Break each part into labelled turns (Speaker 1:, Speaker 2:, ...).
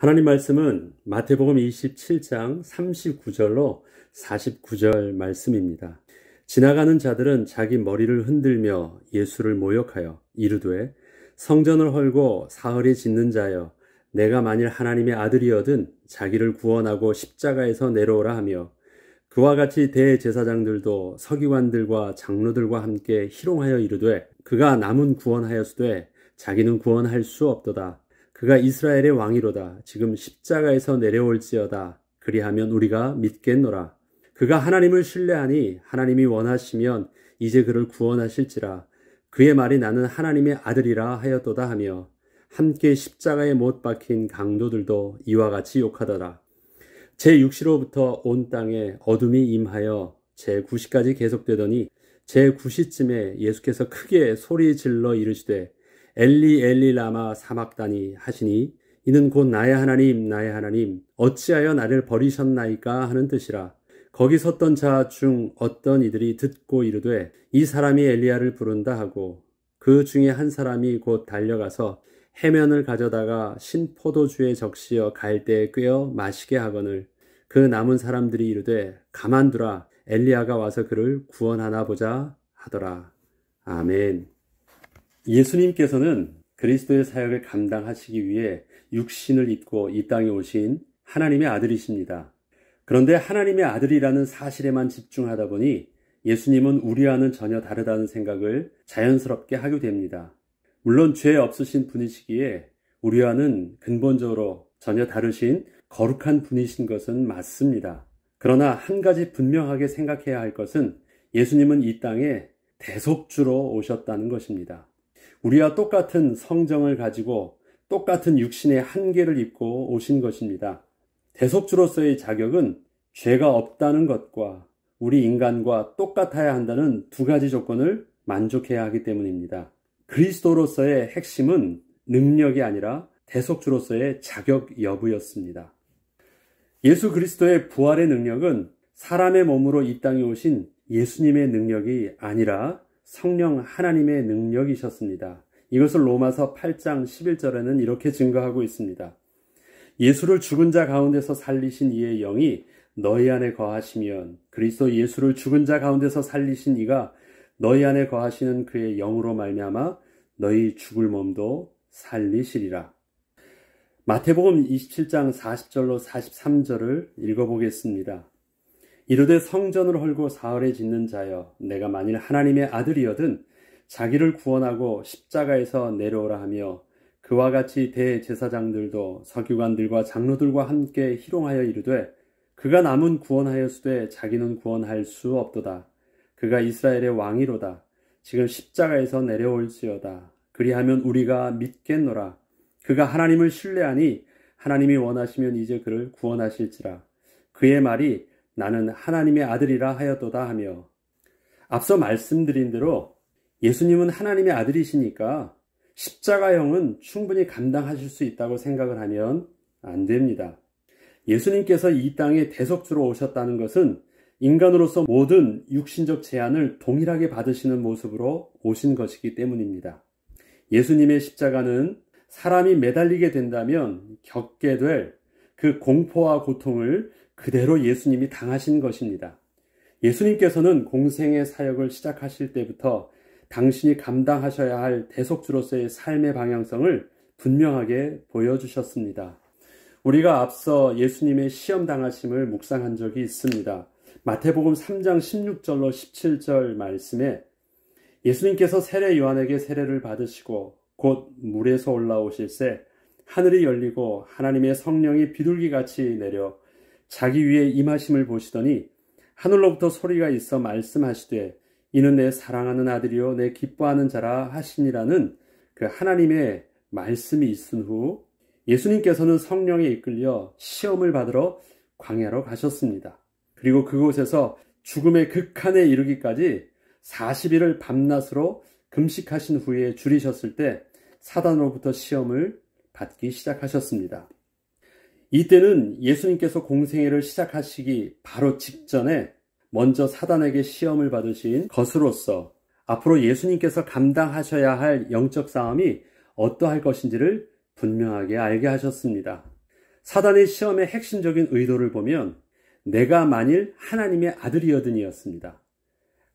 Speaker 1: 하나님 말씀은 마태복음 27장 39절로 49절 말씀입니다. 지나가는 자들은 자기 머리를 흔들며 예수를 모욕하여 이르되 성전을 헐고 사흘에 짓는 자여 내가 만일 하나님의 아들이어든 자기를 구원하고 십자가에서 내려오라 하며 그와 같이 대제사장들도 서기관들과 장로들과 함께 희롱하여 이르되 그가 남은 구원하였으되 자기는 구원할 수 없도다. 그가 이스라엘의 왕이로다. 지금 십자가에서 내려올지어다. 그리하면 우리가 믿겠노라. 그가 하나님을 신뢰하니 하나님이 원하시면 이제 그를 구원하실지라. 그의 말이 나는 하나님의 아들이라 하였도다 하며 함께 십자가에 못 박힌 강도들도 이와 같이 욕하더라. 제6시로부터 온 땅에 어둠이 임하여 제9시까지 계속되더니 제9시쯤에 예수께서 크게 소리 질러 이르시되 엘리 엘리 라마 사막다니 하시니 이는 곧 나의 하나님 어찌하여 나를 버리셨나이까 하는 뜻이라. 거기 섰던 자 중 어떤 이들이 듣고 이르되 이 사람이 엘리야를 부른다 하고 그 중에 한 사람이 곧 달려가서 해면을 가져다가 신포도주에 적시어 갈대에 꿰어 마시게 하거늘 그 남은 사람들이 이르되 가만두라 엘리야가 와서 그를 구원하나 보자 하더라. 아멘. 예수님께서는 그리스도의 사역을 감당하시기 위해 육신을 입고 이 땅에 오신 하나님의 아들이십니다. 그런데 하나님의 아들이라는 사실에만 집중하다 보니 예수님은 우리와는 전혀 다르다는 생각을 자연스럽게 하게 됩니다. 물론 죄 없으신 분이시기에 우리와는 근본적으로 전혀 다르신 거룩한 분이신 것은 맞습니다. 그러나 한 가지 분명하게 생각해야 할 것은 예수님은 이 땅에 대속주로 오셨다는 것입니다. 우리와 똑같은 성정을 가지고 똑같은 육신의 한계를 입고 오신 것입니다. 대속주로서의 자격은 죄가 없다는 것과 우리 인간과 똑같아야 한다는 두 가지 조건을 만족해야 하기 때문입니다. 그리스도로서의 핵심은 능력이 아니라 대속주로서의 자격 여부였습니다. 예수 그리스도의 부활의 능력은 사람의 몸으로 이 땅에 오신 예수님의 능력이 아니라 성령 하나님의 능력이셨습니다. 이것을 로마서 8장 11절에는 이렇게 증거하고 있습니다. 예수를 죽은 자 가운데서 살리신 이의 영이 너희 안에 거하시면 그리스도 예수를 죽은 자 가운데서 살리신 이가 너희 안에 거하시는 그의 영으로 말미암아 너희 죽을 몸도 살리시리라. 마태복음 27장 40절로 43절을 읽어보겠습니다. 이르되 성전을 헐고 사흘에 짓는 자여 내가 만일 하나님의 아들이어든 자기를 구원하고 십자가에서 내려오라 하며 그와 같이 대제사장들도 서기관들과 장로들과 함께 희롱하여 이르되 그가 남은 구원하였으되 자기는 구원할 수 없도다. 그가 이스라엘의 왕이로다. 지금 십자가에서 내려올지어다. 그리하면 우리가 믿겠노라. 그가 하나님을 신뢰하니 하나님이 원하시면 이제 그를 구원하실지라. 그의 말이 나는 하나님의 아들이라 하였도다 하며 앞서 말씀드린 대로 예수님은 하나님의 아들이시니까 십자가형은 충분히 감당하실 수 있다고 생각을 하면 안 됩니다. 예수님께서 이 땅에 대속주로 오셨다는 것은 인간으로서 모든 육신적 제한을 동일하게 받으시는 모습으로 오신 것이기 때문입니다. 예수님의 십자가는 사람이 매달리게 된다면 겪게 될 그 공포와 고통을 그대로 예수님이 당하신 것입니다. 예수님께서는 공생의 사역을 시작하실 때부터 당신이 감당하셔야 할 대속주로서의 삶의 방향성을 분명하게 보여주셨습니다. 우리가 앞서 예수님의 시험 당하심을 묵상한 적이 있습니다. 마태복음 3장 16절로 17절 말씀에 예수님께서 세례 요한에게 세례를 받으시고 곧 물에서 올라오실새 하늘이 열리고 하나님의 성령이 비둘기같이 내려 자기 위에 임하심을 보시더니 하늘로부터 소리가 있어 말씀하시되 이는 내 사랑하는 아들이요 내 기뻐하는 자라 하시니라는 그 하나님의 말씀이 있은 후 예수님께서는 성령에 이끌려 시험을 받으러 광야로 가셨습니다. 그리고 그곳에서 죽음의 극한에 이르기까지 40일을 밤낮으로 금식하신 후에 줄이셨을 때 사단으로부터 시험을 받기 시작하셨습니다. 이때는 예수님께서 공생애를 시작하시기 바로 직전에 먼저 사단에게 시험을 받으신 것으로서 앞으로 예수님께서 감당하셔야 할 영적 싸움이 어떠할 것인지를 분명하게 알게 하셨습니다. 사단의 시험의 핵심적인 의도를 보면 내가 만일 하나님의 아들이었으니였습니다.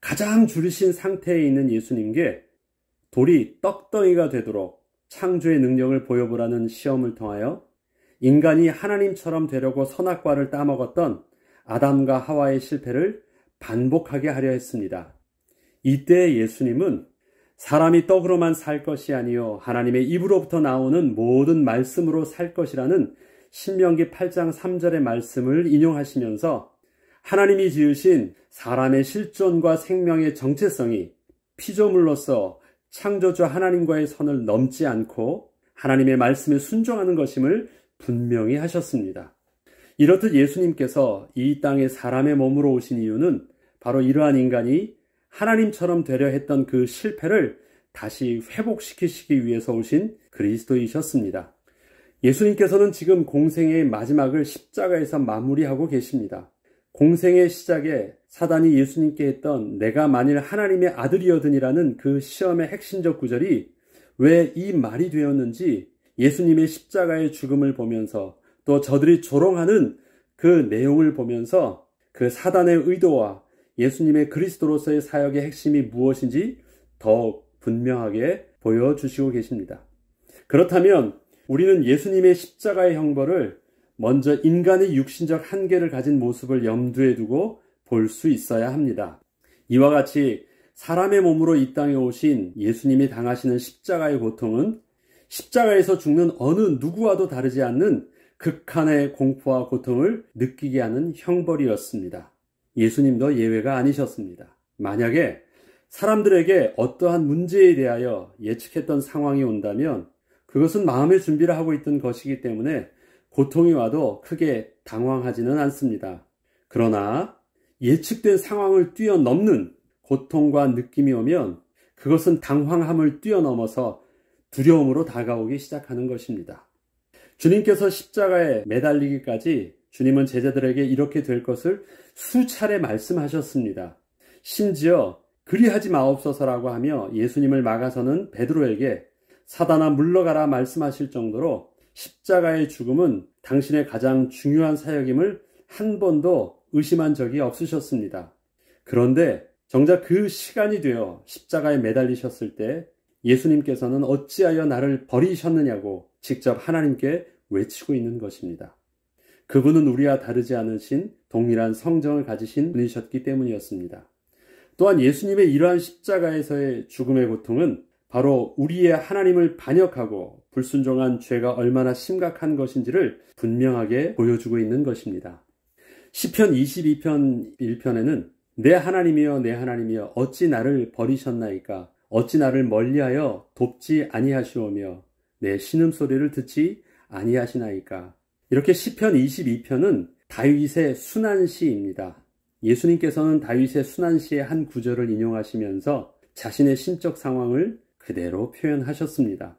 Speaker 1: 가장 줄이신 상태에 있는 예수님께 돌이 떡덩이가 되도록 창조의 능력을 보여보라는 시험을 통하여 인간이 하나님처럼 되려고 선악과를 따먹었던 아담과 하와의 실패를 반복하게 하려 했습니다. 이때 예수님은 사람이 떡으로만 살 것이 아니요 하나님의 입으로부터 나오는 모든 말씀으로 살 것이라는 신명기 8장 3절의 말씀을 인용하시면서 하나님이 지으신 사람의 실존과 생명의 정체성이 피조물로서 창조주 하나님과의 선을 넘지 않고 하나님의 말씀에 순종하는 것임을 분명히 하셨습니다. 이렇듯 예수님께서 이 땅에 사람의 몸으로 오신 이유는 바로 이러한 인간이 하나님처럼 되려 했던 그 실패를 다시 회복시키시기 위해서 오신 그리스도이셨습니다. 예수님께서는 지금 공생의 마지막을 십자가에서 마무리하고 계십니다. 공생의 시작에 사단이 예수님께 했던 내가 만일 하나님의 아들이거든이라는 그 시험의 핵심적 구절이 왜 이 말이 되었는지 예수님의 십자가의 죽음을 보면서 또 저들이 조롱하는 그 내용을 보면서 그 사단의 의도와 예수님의 그리스도로서의 사역의 핵심이 무엇인지 더욱 분명하게 보여주시고 계십니다. 그렇다면 우리는 예수님의 십자가의 형벌을 먼저 인간의 육신적 한계를 가진 모습을 염두에 두고 볼 수 있어야 합니다. 이와 같이 사람의 몸으로 이 땅에 오신 예수님이 당하시는 십자가의 고통은 십자가에서 죽는 어느 누구와도 다르지 않는 극한의 공포와 고통을 느끼게 하는 형벌이었습니다. 예수님도 예외가 아니셨습니다. 만약에 사람들에게 어떠한 문제에 대하여 예측했던 상황이 온다면 그것은 마음의 준비를 하고 있던 것이기 때문에 고통이 와도 크게 당황하지는 않습니다. 그러나 예측된 상황을 뛰어넘는 고통과 느낌이 오면 그것은 당황함을 뛰어넘어서 두려움으로 다가오기 시작하는 것입니다. 주님께서 십자가에 매달리기까지 주님은 제자들에게 이렇게 될 것을 수차례 말씀하셨습니다. 심지어 그리하지 마옵소서라고 하며 예수님을 막아서는 베드로에게 사단아 물러가라 말씀하실 정도로 십자가의 죽음은 당신의 가장 중요한 사역임을 한 번도 의심한 적이 없으셨습니다. 그런데 정작 그 시간이 되어 십자가에 매달리셨을 때 예수님께서는 어찌하여 나를 버리셨느냐고 직접 하나님께 외치고 있는 것입니다. 그분은 우리와 다르지 않으신 동일한 성정을 가지신 분이셨기 때문이었습니다. 또한 예수님의 이러한 십자가에서의 죽음의 고통은 바로 우리의 하나님을 반역하고 불순종한 죄가 얼마나 심각한 것인지를 분명하게 보여주고 있는 것입니다. 시편 22편 1편에는 내 하나님이여 내 하나님이여 어찌 나를 버리셨나이까 어찌 나를 멀리하여 돕지 아니하시오며 내 신음소리를 듣지 아니하시나이까. 이렇게 시편 22편은 다윗의 순환시입니다. 예수님께서는 다윗의 순환시의 한 구절을 인용하시면서 자신의 신적 상황을 그대로 표현하셨습니다.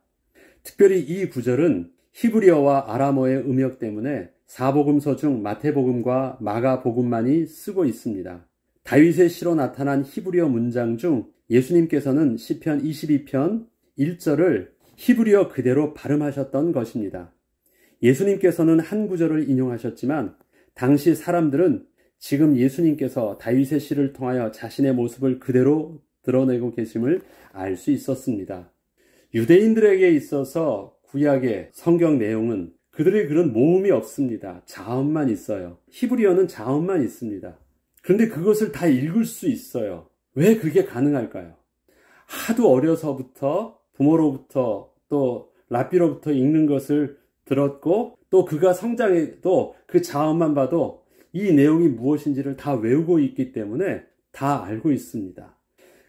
Speaker 1: 특별히 이 구절은 히브리어와 아람어의 음역 때문에 사복음서 중 마태복음과 마가복음만이 쓰고 있습니다. 다윗의 시로 나타난 히브리어 문장 중 예수님께서는 시편 22편 1절을 히브리어 그대로 발음하셨던 것입니다. 예수님께서는 한 구절을 인용하셨지만 당시 사람들은 지금 예수님께서 다윗의 시를 통하여 자신의 모습을 그대로 드러내고 계심을 알 수 있었습니다. 유대인들에게 있어서 구약의 성경 내용은 그들의 그런 모음이 없습니다. 자음만 있어요. 히브리어는 자음만 있습니다. 그런데 그것을 다 읽을 수 있어요. 왜 그게 가능할까요? 하도 어려서부터 부모로부터 또 랍비로부터 읽는 것을 들었고 또 그가 성장해도 그 자음만 봐도 이 내용이 무엇인지를 다 외우고 있기 때문에 다 알고 있습니다.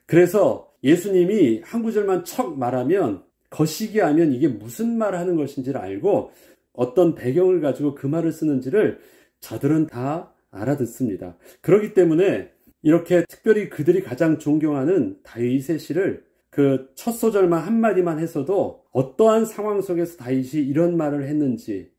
Speaker 1: 그래서 예수님이 한 구절만 척 말하면 거시기 하면 이게 무슨 말 하는 것인지를 알고 어떤 배경을 가지고 그 말을 쓰는지를 저들은 다 알아듣습니다. 그렇기 때문에 이렇게 특별히 그들이 가장 존경하는 다윗의 시를 그 첫 소절만 한마디만 했어도 어떠한 상황 속에서 다윗이 이런 말을 했는지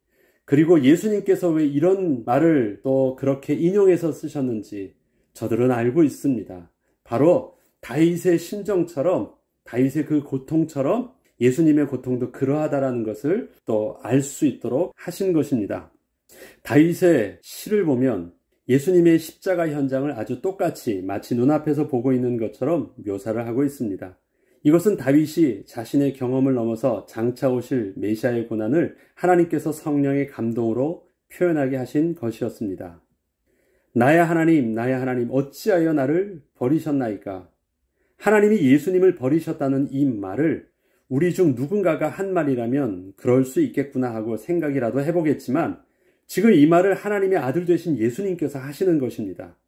Speaker 1: 그리고 예수님께서 왜 이런 말을 또 그렇게 인용해서 쓰셨는지 저들은 알고 있습니다. 바로 다윗의 심정처럼 다윗의 그 고통처럼 예수님의 고통도 그러하다라는 것을 또 알 수 있도록 하신 것입니다. 다윗의 시를 보면 예수님의 십자가 현장을 아주 똑같이 마치 눈앞에서 보고 있는 것처럼 묘사를 하고 있습니다. 이것은 다윗이 자신의 경험을 넘어서 장차 오실 메시아의 고난을 하나님께서 성령의 감동으로 표현하게 하신 것이었습니다. 나의 하나님, 어찌하여 나를 버리셨나이까? 하나님이 예수님을 버리셨다는 이 말을 우리 중 누군가가 한 말이라면 그럴 수 있겠구나 하고 생각이라도 해보겠지만 지금 이 말을 하나님의 아들 되신 예수님께서 하시는 것입니다.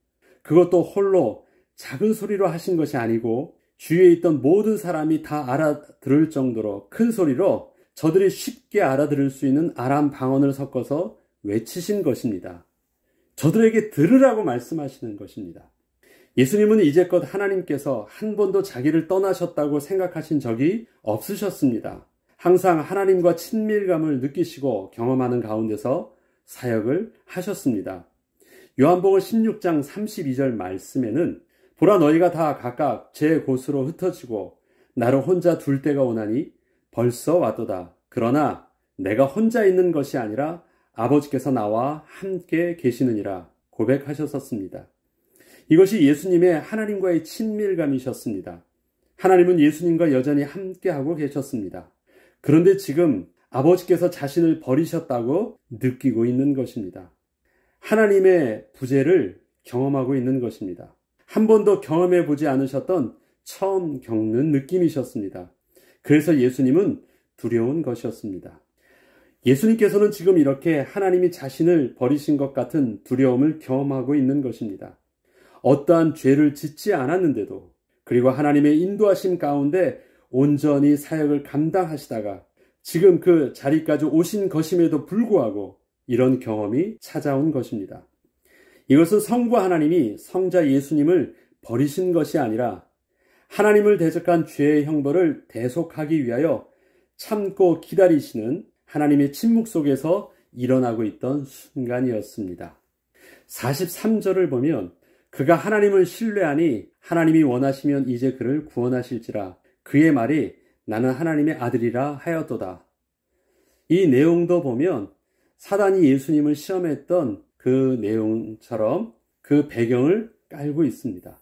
Speaker 1: 그것도 홀로 작은 소리로 하신 것이 아니고 주위에 있던 모든 사람이 다 알아들을 정도로 큰 소리로 저들이 쉽게 알아들을 수 있는 아람 방언을 섞어서 외치신 것입니다. 저들에게 들으라고 말씀하시는 것입니다. 예수님은 이제껏 하나님께서 한 번도 자기를 떠나셨다고 생각하신 적이 없으셨습니다. 항상 하나님과 친밀감을 느끼시고 경험하는 가운데서 사역을 하셨습니다. 요한복음 16장 32절 말씀에는 보라 너희가 다 각각 제 곳으로 흩어지고 나를 혼자 둘 때가 오나니 벌써 왔도다. 그러나 내가 혼자 있는 것이 아니라 아버지께서 나와 함께 계시느니라 고백하셨었습니다. 이것이 예수님의 하나님과의 친밀감이셨습니다. 하나님은 예수님과 여전히 함께하고 계셨습니다. 그런데 지금 아버지께서 자신을 버리셨다고 느끼고 있는 것입니다. 하나님의 부재를 경험하고 있는 것입니다. 한 번도 경험해 보지 않으셨던 처음 겪는 느낌이셨습니다. 그래서 예수님은 두려운 것이었습니다. 예수님께서는 지금 이렇게 하나님이 자신을 버리신 것 같은 두려움을 경험하고 있는 것입니다. 어떠한 죄를 짓지 않았는데도 그리고 하나님의 인도하심 가운데 온전히 사역을 감당하시다가 지금 그 자리까지 오신 것임에도 불구하고 이런 경험이 찾아온 것입니다. 이것은 성부 하나님이 성자 예수님을 버리신 것이 아니라 하나님을 대적한 죄의 형벌을 대속하기 위하여 참고 기다리시는 하나님의 침묵 속에서 일어나고 있던 순간이었습니다. 43절을 보면 그가 하나님을 신뢰하니 하나님이 원하시면 이제 그를 구원하실지라 그의 말이 나는 하나님의 아들이라 하였도다. 이 내용도 보면 사단이 예수님을 시험했던 그 내용처럼 그 배경을 깔고 있습니다.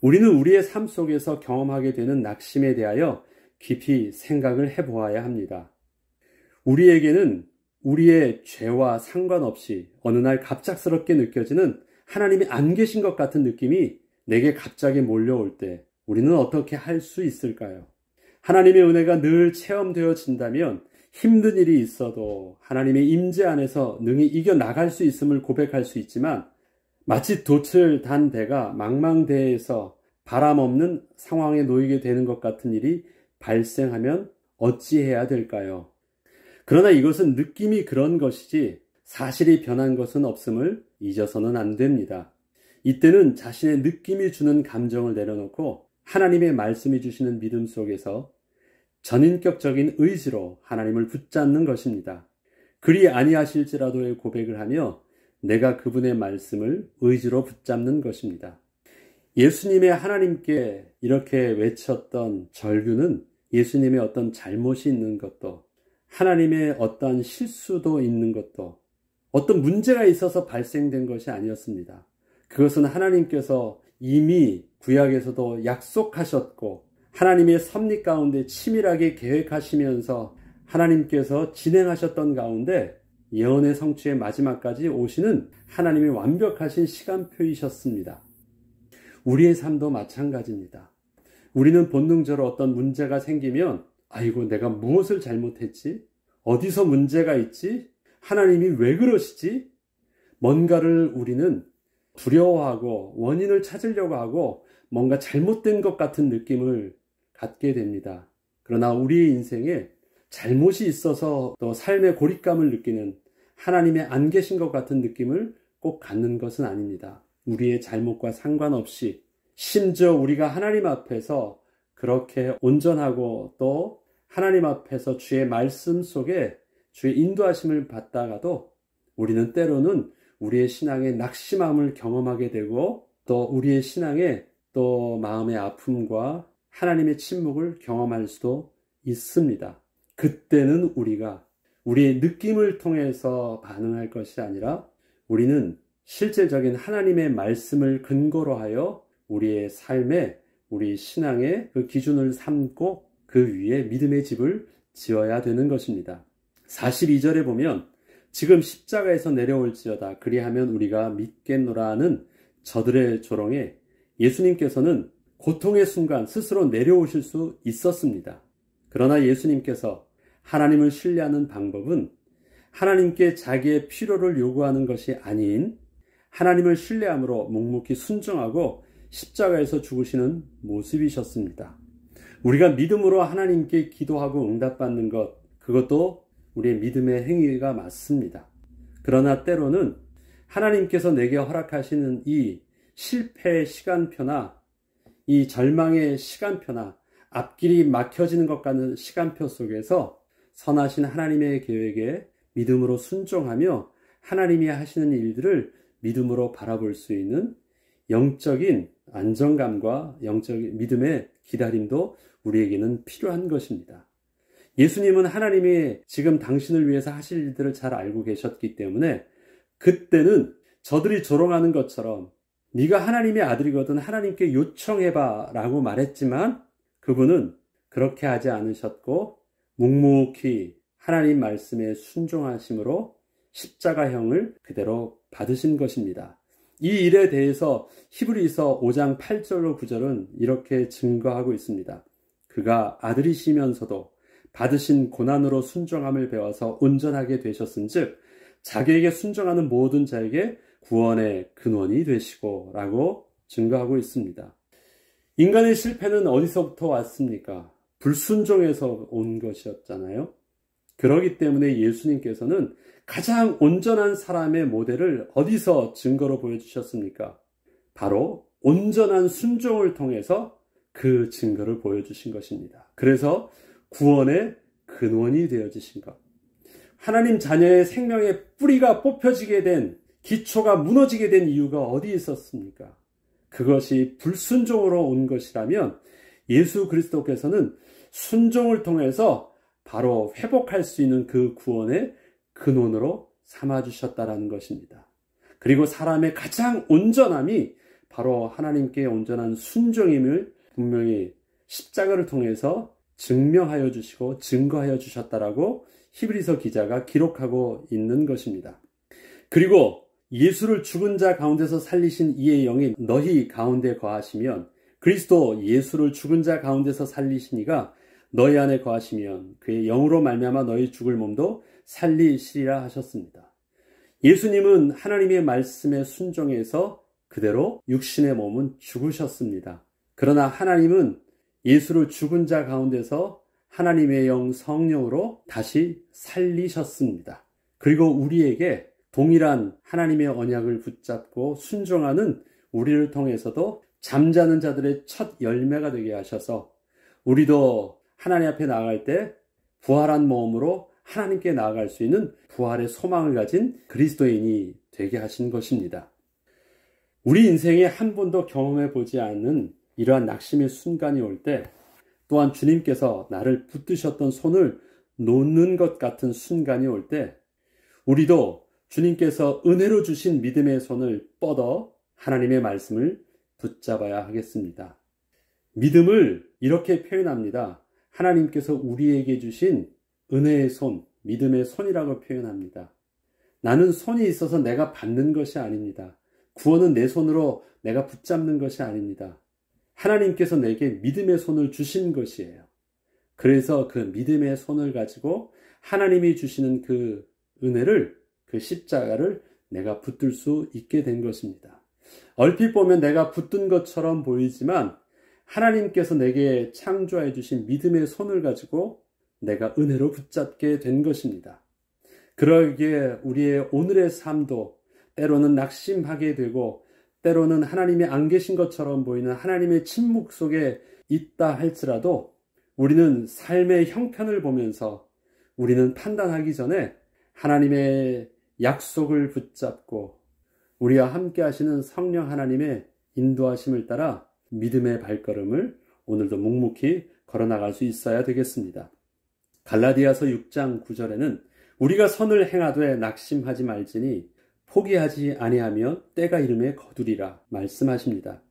Speaker 1: 우리는 우리의 삶 속에서 경험하게 되는 낙심에 대하여 깊이 생각을 해보아야 합니다. 우리에게는 우리의 죄와 상관없이 어느 날 갑작스럽게 느껴지는 하나님이 안 계신 것 같은 느낌이 내게 갑자기 몰려올 때 우리는 어떻게 할 수 있을까요? 하나님의 은혜가 늘 체험되어진다면 힘든 일이 있어도 하나님의 임재 안에서 능히 이겨나갈 수 있음을 고백할 수 있지만 마치 돛을 단 배가 망망대해에서 바람 없는 상황에 놓이게 되는 것 같은 일이 발생하면 어찌해야 될까요? 그러나 이것은 느낌이 그런 것이지 사실이 변한 것은 없음을 잊어서는 안 됩니다. 이때는 자신의 느낌이 주는 감정을 내려놓고 하나님의 말씀이 주시는 믿음 속에서 전인격적인 의지로 하나님을 붙잡는 것입니다. 그리 아니하실지라도의 고백을 하며 내가 그분의 말씀을 의지로 붙잡는 것입니다. 예수님의 하나님께 이렇게 외쳤던 절규는 예수님의 어떤 잘못이 있는 것도 하나님의 어떤 실수도 있는 것도 어떤 문제가 있어서 발생된 것이 아니었습니다. 그것은 하나님께서 이미 구약에서도 약속하셨고 하나님의 섭리 가운데 치밀하게 계획하시면서 하나님께서 진행하셨던 가운데 예언의 성취의 마지막까지 오시는 하나님의 완벽하신 시간표이셨습니다. 우리의 삶도 마찬가지입니다. 우리는 본능적으로 어떤 문제가 생기면 아이고 내가 무엇을 잘못했지? 어디서 문제가 있지? 하나님이 왜 그러시지? 뭔가를 우리는 두려워하고 원인을 찾으려고 하고 뭔가 잘못된 것 같은 느낌을 갖게 됩니다. 그러나 우리의 인생에 잘못이 있어서 또 삶의 고립감을 느끼는 하나님의 안 계신 것 같은 느낌을 꼭 갖는 것은 아닙니다. 우리의 잘못과 상관없이 심지어 우리가 하나님 앞에서 그렇게 온전하고 또 하나님 앞에서 주의 말씀 속에 주의 인도하심을 받다가도 우리는 때로는 우리의 신앙의 낙심함을 경험하게 되고 또 우리의 신앙의 또 마음의 아픔과 하나님의 침묵을 경험할 수도 있습니다. 그때는 우리가 우리의 느낌을 통해서 반응할 것이 아니라 우리는 실질적인 하나님의 말씀을 근거로 하여 우리의 삶에, 우리 신앙의 그 기준을 삼고 그 위에 믿음의 집을 지어야 되는 것입니다. 42절에 보면 지금 십자가에서 내려올지어다 그리하면 우리가 믿겠노라 하는 저들의 조롱에 예수님께서는 고통의 순간 스스로 내려오실 수 있었습니다. 그러나 예수님께서 하나님을 신뢰하는 방법은 하나님께 자기의 필요를 요구하는 것이 아닌 하나님을 신뢰함으로 묵묵히 순종하고 십자가에서 죽으시는 모습이셨습니다. 우리가 믿음으로 하나님께 기도하고 응답받는 것, 그것도 우리의 믿음의 행위가 맞습니다. 그러나 때로는 하나님께서 내게 허락하시는 이 실패의 시간표나 이 절망의 시간표나 앞길이 막혀지는 것 같은 시간표 속에서 선하신 하나님의 계획에 믿음으로 순종하며 하나님이 하시는 일들을 믿음으로 바라볼 수 있는 영적인 안정감과 영적인 믿음의 기다림도 우리에게는 필요한 것입니다. 예수님은 하나님이 지금 당신을 위해서 하실 일들을 잘 알고 계셨기 때문에 그때는 저들이 조롱하는 것처럼 네가 하나님의 아들이거든 하나님께 요청해봐 라고 말했지만 그분은 그렇게 하지 않으셨고 묵묵히 하나님 말씀에 순종하심으로 십자가형을 그대로 받으신 것입니다. 이 일에 대해서 히브리서 5장 8절로 9절은 이렇게 증거하고 있습니다. 그가 아들이시면서도 받으신 고난으로 순종함을 배워서 온전하게 되셨은즉 자기에게 순종하는 모든 자에게 구원의 근원이 되시고 라고 증거하고 있습니다. 인간의 실패는 어디서부터 왔습니까? 불순종에서 온 것이었잖아요. 그렇기 때문에 예수님께서는 가장 온전한 사람의 모델을 어디서 증거로 보여주셨습니까? 바로 온전한 순종을 통해서 그 증거를 보여주신 것입니다. 그래서 구원의 근원이 되어지신 것. 하나님 자녀의 생명의 뿌리가 뽑혀지게 된, 기초가 무너지게 된 이유가 어디 있었습니까? 그것이 불순종으로 온 것이라면 예수 그리스도께서는 순종을 통해서 바로 회복할 수 있는 그 구원의 근원으로 삼아주셨다라는 것입니다. 그리고 사람의 가장 온전함이 바로 하나님께 온전한 순종임을 분명히 십자가를 통해서 증명하여 주시고 증거하여 주셨다라고 히브리서 기자가 기록하고 있는 것입니다. 그리고 예수를 죽은 자 가운데서 살리신 이의 영이 너희 가운데 거하시면 그리스도 예수를 죽은 자 가운데서 살리신 이가 너희 안에 거하시면 그의 영으로 말미암아 너희 죽을 몸도 살리시리라 하셨습니다. 예수님은 하나님의 말씀에 순종해서 그대로 육신의 몸은 죽으셨습니다. 그러나 하나님은 예수를 죽은 자 가운데서 하나님의 영 성령으로 다시 살리셨습니다. 그리고 우리에게 동일한 하나님의 언약을 붙잡고 순종하는 우리를 통해서도 잠자는 자들의 첫 열매가 되게 하셔서 우리도 하나님 앞에 나아갈 때 부활한 몸으로 하나님께 나아갈 수 있는 부활의 소망을 가진 그리스도인이 되게 하신 것입니다. 우리 인생에 한 번도 경험해 보지 않은 이러한 낙심의 순간이 올 때 또한 주님께서 나를 붙드셨던 손을 놓는 것 같은 순간이 올 때 우리도 주님께서 은혜로 주신 믿음의 손을 뻗어 하나님의 말씀을 붙잡아야 하겠습니다. 믿음을 이렇게 표현합니다. 하나님께서 우리에게 주신 은혜의 손, 믿음의 손이라고 표현합니다. 나는 손이 있어서 내가 받는 것이 아닙니다. 구원은 내 손으로 내가 붙잡는 것이 아닙니다. 하나님께서 내게 믿음의 손을 주신 것이에요. 그래서 그 믿음의 손을 가지고 하나님이 주시는 그 은혜를, 그 십자가를 내가 붙들 수 있게 된 것입니다. 얼핏 보면 내가 붙든 것처럼 보이지만 하나님께서 내게 창조해 주신 믿음의 손을 가지고 내가 은혜로 붙잡게 된 것입니다. 그러기에 우리의 오늘의 삶도 때로는 낙심하게 되고 때로는 하나님이 안 계신 것처럼 보이는 하나님의 침묵 속에 있다 할지라도 우리는 삶의 형편을 보면서 우리는 판단하기 전에 하나님의 약속을 붙잡고 우리와 함께 하시는 성령 하나님의 인도하심을 따라 믿음의 발걸음을 오늘도 묵묵히 걸어나갈 수 있어야 되겠습니다. 갈라디아서 6장 9절에는 우리가 선을 행하되 낙심하지 말지니 포기하지 아니하며 때가 이름에 거두리라 말씀하십니다.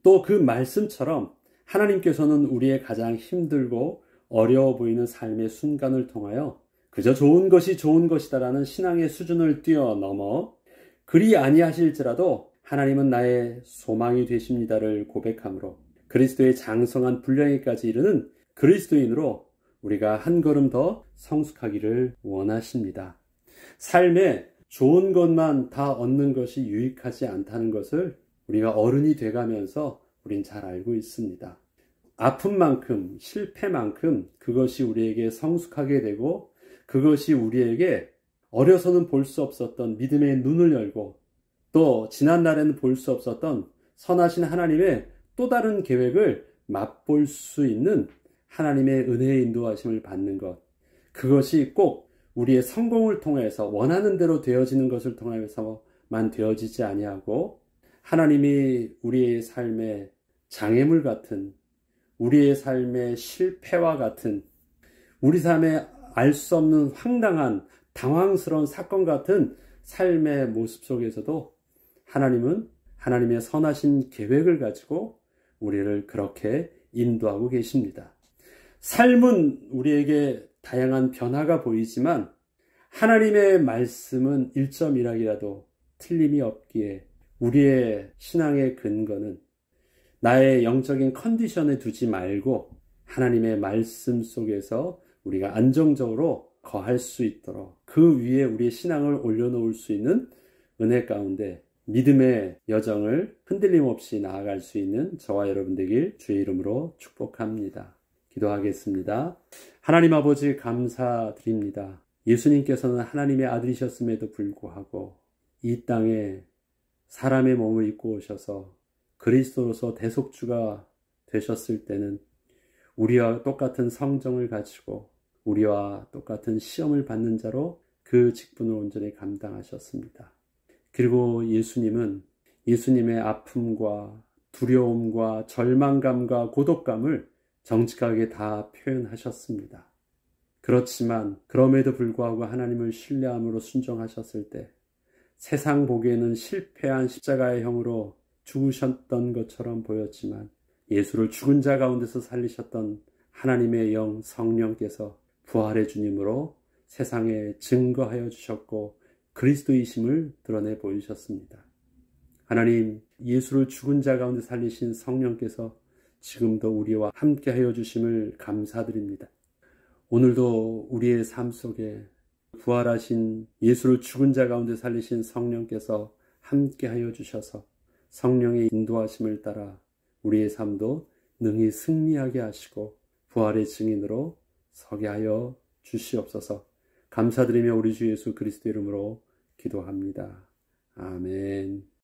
Speaker 1: 또 그 말씀처럼 하나님께서는 우리의 가장 힘들고 어려워 보이는 삶의 순간을 통하여 그저 좋은 것이 좋은 것이다라는 신앙의 수준을 뛰어넘어 그리 아니하실지라도 하나님은 나의 소망이 되십니다를 고백함으로 그리스도의 장성한 분량에까지 이르는 그리스도인으로 우리가 한 걸음 더 성숙하기를 원하십니다. 삶에 좋은 것만 다 얻는 것이 유익하지 않다는 것을 우리가 어른이 돼가면서 우린 잘 알고 있습니다. 아픔만큼 실패만큼 그것이 우리에게 성숙하게 되고 그것이 우리에게 어려서는 볼 수 없었던 믿음의 눈을 열고 또 지난날에는 볼 수 없었던 선하신 하나님의 또 다른 계획을 맛볼 수 있는 하나님의 은혜의 인도하심을 받는 것, 그것이 꼭 우리의 성공을 통해서 원하는 대로 되어지는 것을 통해서만 되어지지 아니하고 하나님이 우리의 삶의 장애물 같은, 우리의 삶의 실패와 같은, 우리 삶에 알 수 없는 황당한 당황스러운 사건 같은 삶의 모습 속에서도 하나님은 하나님의 선하신 계획을 가지고 우리를 그렇게 인도하고 계십니다. 삶은 우리에게 다양한 변화가 보이지만 하나님의 말씀은 1.1학이라도 틀림이 없기에 우리의 신앙의 근거는 나의 영적인 컨디션에 두지 말고 하나님의 말씀 속에서 우리가 안정적으로 거할 수 있도록 그 위에 우리의 신앙을 올려놓을 수 있는 은혜 가운데 믿음의 여정을 흔들림 없이 나아갈 수 있는 저와 여러분 되길 주의 이름으로 축복합니다. 기도하겠습니다. 하나님 아버지 감사드립니다. 예수님께서는 하나님의 아들이셨음에도 불구하고 이 땅에 사람의 몸을 입고 오셔서 그리스도로서 대속주가 되셨을 때는 우리와 똑같은 성정을 가지고 우리와 똑같은 시험을 받는 자로 그 직분을 온전히 감당하셨습니다. 그리고 예수님은 예수님의 아픔과 두려움과 절망감과 고독감을 정직하게 다 표현하셨습니다. 그렇지만 그럼에도 불구하고 하나님을 신뢰함으로 순종하셨을 때 세상 보기에는 실패한 십자가의 형으로 죽으셨던 것처럼 보였지만 예수를 죽은 자 가운데서 살리셨던 하나님의 영 성령께서 부활의 주님으로 세상에 증거하여 주셨고 그리스도이심을 드러내 보이셨습니다. 하나님, 예수를 죽은 자 가운데 살리신 성령께서 지금도 우리와 함께 하여 주심을 감사드립니다. 오늘도 우리의 삶 속에 부활하신 예수를 죽은 자 가운데 살리신 성령께서 함께 하여 주셔서 성령의 인도하심을 따라 우리의 삶도 능히 승리하게 하시고 부활의 증인으로 서게 하여 주시옵소서. 감사드리며 우리 주 예수 그리스도 이름으로 기도합니다. 아멘.